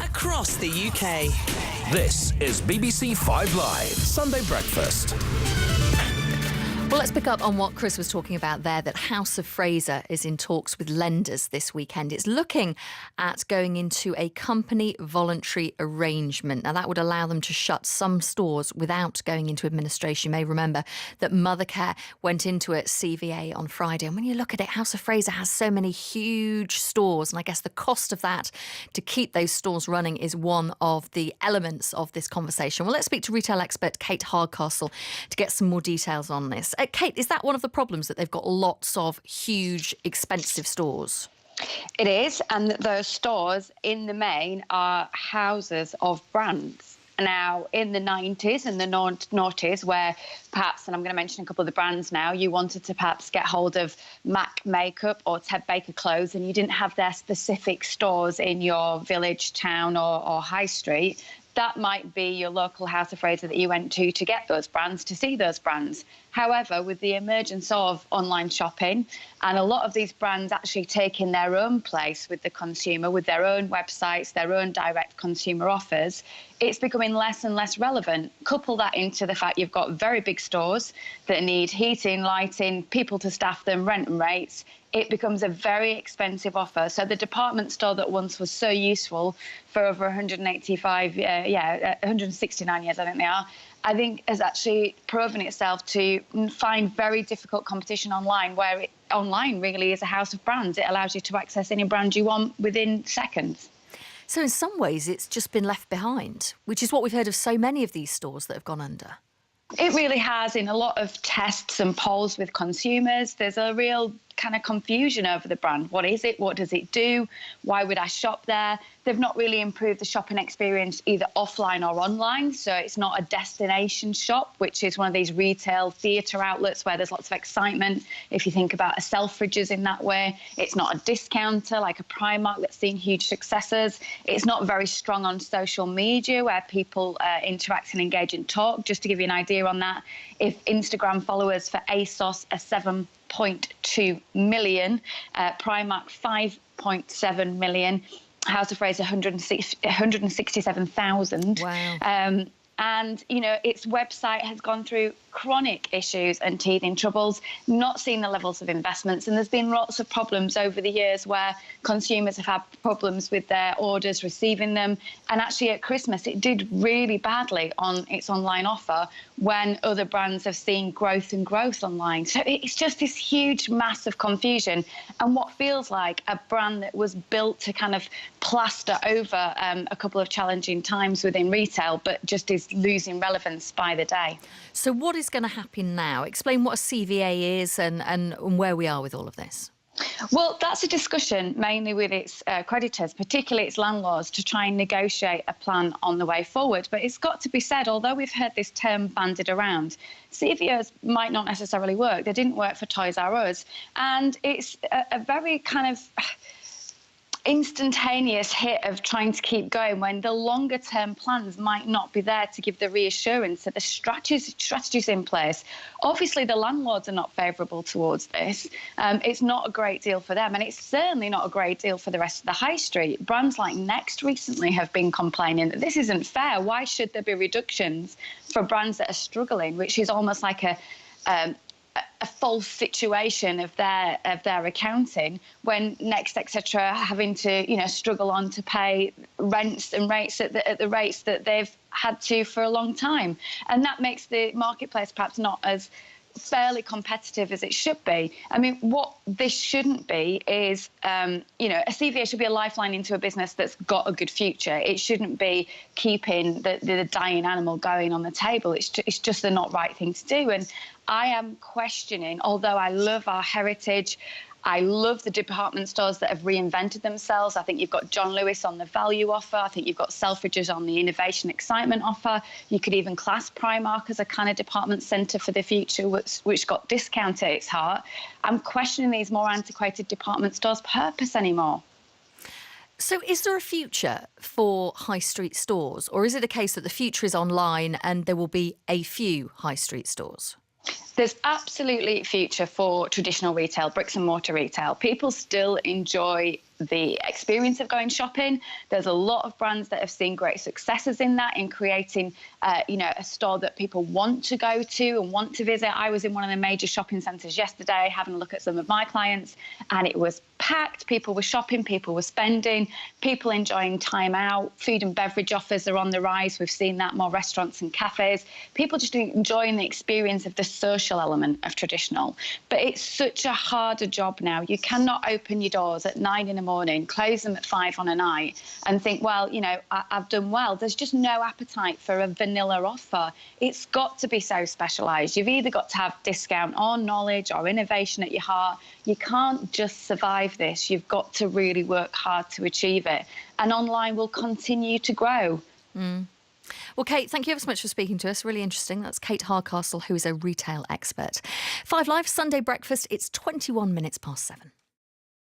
across the UK. This is BBC 5 Live, Sunday Breakfast. Well, let's pick up on what Chris was talking about there, that House of Fraser is in talks with lenders this weekend. It's looking at going into a company voluntary arrangement. Now, that would allow them to shut some stores without going into administration. You may remember that Mothercare went into a CVA on Friday. And when you look at it, House of Fraser has so many huge stores. And I guess the cost of that to keep those stores running is one of the elements of this conversation. Well, let's speak to retail expert Kate Hardcastle to get some more details on this. Kate, is that one of the problems, that they've got lots of huge, expensive stores? It is, and those stores in the main are houses of brands. Now, in the 90s and the noughties, where perhaps, and I'm going to mention a couple of the brands now, you wanted to perhaps get hold of MAC makeup or Ted Baker clothes, and you didn't have their specific stores in your village, town or high street, that might be your local House of Fraser that you went to get those brands, to see those brands. However, with the emergence of online shopping and a lot of these brands actually taking their own place with the consumer, with their own websites, their own direct consumer offers, it's becoming less and less relevant. Couple that into the fact you've got very big stores that need heating, lighting, people to staff them, rent and rates. It becomes a very expensive offer. So the department store that once was so useful for over 169 years, I think they are, I think has actually proven itself to find very difficult competition online, where online really is a house of brands. It allows you to access any brand you want within seconds. So in some ways, it's just been left behind, which is what we've heard of so many of these stores that have gone under. It really has. In a lot of tests and polls with consumers, there's a real kind of confusion over the brand. What is it? What does it do? Why would I shop there? They've not really improved the shopping experience either offline or online. So it's not a destination shop, which is one of these retail theatre outlets where there's lots of excitement. If you think about a Selfridges in that way, it's not a discounter like a Primark that's seen huge successes. It's not very strong on social media where people interact and engage and talk. Just to give you an idea on that, if Instagram followers for ASOS are 7.2 million, Primark 5.7 million, House of Fraser 167,000. Wow. And, you know, its website has gone through chronic issues and teething troubles, not seen the levels of investments. And there's been lots of problems over the years where consumers have had problems with their orders, receiving them. And actually at Christmas, it did really badly on its online offer when other brands have seen growth online. So it's just this huge mass of confusion. And what feels like a brand that was built to kind of plaster over a couple of challenging times within retail, but just is losing relevance by the day. So what is going to happen now? Explain what a CVA is and where we are with all of this. Well, that's a discussion mainly with its creditors, particularly its landlords, to try and negotiate a plan on the way forward. But it's got to be said, although we've heard this term bandied around, CVAs might not necessarily work. They didn't work for Toys R Us. And it's a very kind of instantaneous hit of trying to keep going when the longer term plans might not be there to give the reassurance that the strategies in place. Obviously the landlords are not favourable towards this. It's not a great deal for them, and it's certainly not a great deal for the rest of the high street. Brands like Next recently have been complaining that this isn't fair. Why should there be reductions for brands that are struggling, which is almost like a false situation of their accounting, when Next, etc., having to struggle on to pay rents and rates at the rates that they've had to for a long time, and that makes the marketplace perhaps not as fairly competitive as it should be. I mean, what this shouldn't be is, a CVA should be a lifeline into a business that's got a good future. It shouldn't be keeping the dying animal going on the table. It's just the not right thing to do. And I am questioning, although I love our heritage, I love the department stores that have reinvented themselves. I think you've got John Lewis on the value offer. I think you've got Selfridges on the innovation excitement offer. You could even class Primark as a kind of department centre for the future, which got discount at its heart. I'm questioning these more antiquated department stores' purpose anymore. So is there a future for high street stores, or is it a case that the future is online and there will be a few high street stores? There's absolutely future for traditional retail, bricks and mortar retail. People still enjoy the experience of going shopping. There's a lot of brands that have seen great successes in that, in creating, a store that people want to go to and want to visit. I was in one of the major shopping centres yesterday having a look at some of my clients, and it was packed. People were shopping, people were spending, people enjoying time out. Food and beverage offers are on the rise. We've seen that, more restaurants and cafes. People just enjoying the experience of the social element of traditional. But it's such a harder job now. You cannot open your doors at 9 in the morning, close them at 5 on a night and think, well, I've done well. There's just no appetite for a vanilla offer. It's got to be so specialised. You've either got to have discount or knowledge or innovation at your heart. You can't just survive this. You've got to really work hard to achieve it. And online will continue to grow. Well, Kate, thank you ever so much for speaking to us. Really interesting. That's Kate Hardcastle, who is a retail expert. 5 Live, Sunday breakfast. It's 21 minutes past 7.